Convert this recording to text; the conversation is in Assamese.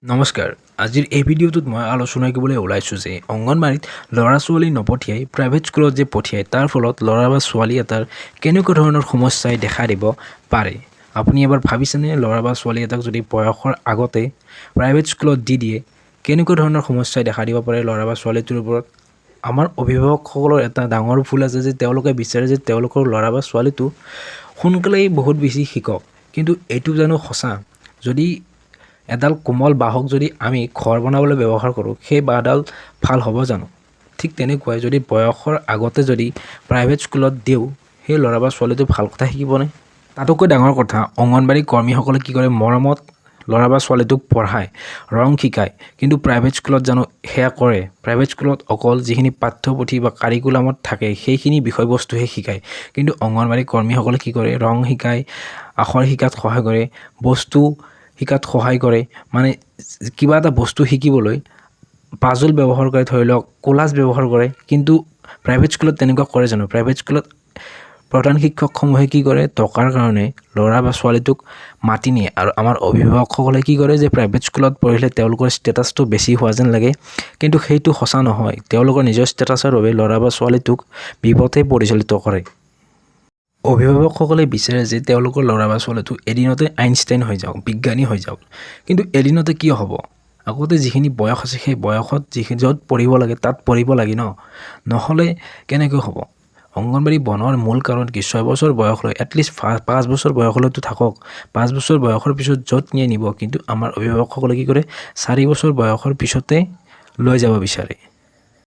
নমস্কাৰ আজিৰ এই ভিডিঅ'টোত মই আলোচনা কৰিবলৈ ওলাইছোঁ যে অংগনবাড়ীত ল'ৰা ছোৱালী নপঠিয়াই প্ৰাইভেট স্কুলত যে পঠিয়ায় তাৰ ফলত ল'ৰা বা ছোৱালী এটাৰ কেনেকুৱা ধৰণৰ সমস্যাই দেখা দিব পাৰে। আপুনি এবাৰ ভাবিছেনে ল'ৰা বা ছোৱালী এটাক যদি বয়সৰ আগতে প্ৰাইভেট স্কুলত দি দিয়ে কেনেকুৱা ধৰণৰ সমস্যাই দেখা দিব পাৰে ল'ৰা বা ছোৱালীটোৰ ওপৰত। আমাৰ অভিভাৱকসকলৰ এটা ডাঙৰ ভুল আছে যে তেওঁলোকে বিচাৰে যে তেওঁলোকৰ ল'ৰা বা ছোৱালীটো সোনকালেই বহুত বেছি শিকক, কিন্তু এইটো জানো সঁচা? যদি এডাল কোমল বাঁহক যদি আমি ঘৰ বনাবলৈ ব্যৱহাৰ কৰোঁ সেই বাঁহডাল ভাল হ'ব জানো? ঠিক তেনেকুৱাই যদি বয়সৰ আগতে যদি প্ৰাইভেট স্কুলত দিওঁ সেই ল'ৰা বা ছোৱালীটো ভাল কথা শিকিবনে? তাতোকৈ ডাঙৰ কথা, অংগনবাড়ী কৰ্মীসকলে কি কৰে, মৰমত ল'ৰা বা ছোৱালীটোক পঢ়ায়, ৰং শিকায়, কিন্তু প্ৰাইভেট স্কুলত জানো সেয়া কৰে? প্ৰাইভেট স্কুলত অকল যিখিনি পাঠ্যপুথি বা কাৰিকুলামত থাকে সেইখিনি বিষয়বস্তুহে শিকায়, কিন্তু অংগনবাড়ী কৰ্মীসকলে কি কৰে, ৰং শিকায়, আখৰ শিকাত সহায় কৰে, বস্তু শিকাত সহায় কৰে, মানে কিবা এটা বস্তু শিকিবলৈ পাজল ব্যৱহাৰ কৰে, ধৰি লওক কোলাজ ব্যৱহাৰ কৰে। কিন্তু প্ৰাইভেট স্কুলত তেনেকুৱা কৰে জানো? প্ৰাইভেট স্কুলত প্ৰধান শিক্ষকসমূহে কি কৰে, টকাৰ কাৰণে ল'ৰা বা ছোৱালীটোক মাতি নিয়ে, আৰু আমাৰ অভিভাৱকসকলে কি কৰে যে প্ৰাইভেট স্কুলত পঢ়িলে তেওঁলোকৰ ষ্টেটাছটো বেছি হোৱা যেন লাগে, কিন্তু সেইটো সঁচা নহয়। তেওঁলোকৰ নিজৰ ষ্টেটাছৰ বাবে ল'ৰা বা ছোৱালীটোক বিপথে পৰিচালিত কৰে। অভিভাৱকসকলে বিচাৰে যে তেওঁলোকৰ ল'ৰা বা ছোৱালীটো এদিনতে আইনষ্টাইন হৈ যাওক, বিজ্ঞানী হৈ যাওক, কিন্তু এদিনতে কিয় হ'ব? আগতে যিখিনি বয়স আছে সেই বয়সত য'ত পঢ়িব লাগে তাত পঢ়িব লাগে নহ'লে কেনেকৈ হ'ব? অংগনবাড়ী বনোৱাৰ মূল কাৰণ কি, 6 বছৰ বয়সলৈ এটলিষ্ট 5 বছৰ বয়সলৈতো থাকক, 5 বছৰ বয়সৰ পিছত য'ত নিয়ে নিব, কিন্তু আমাৰ অভিভাৱকসকলে কি কৰে, 4 বছৰ বয়সৰ পিছতে লৈ যাব বিচাৰে।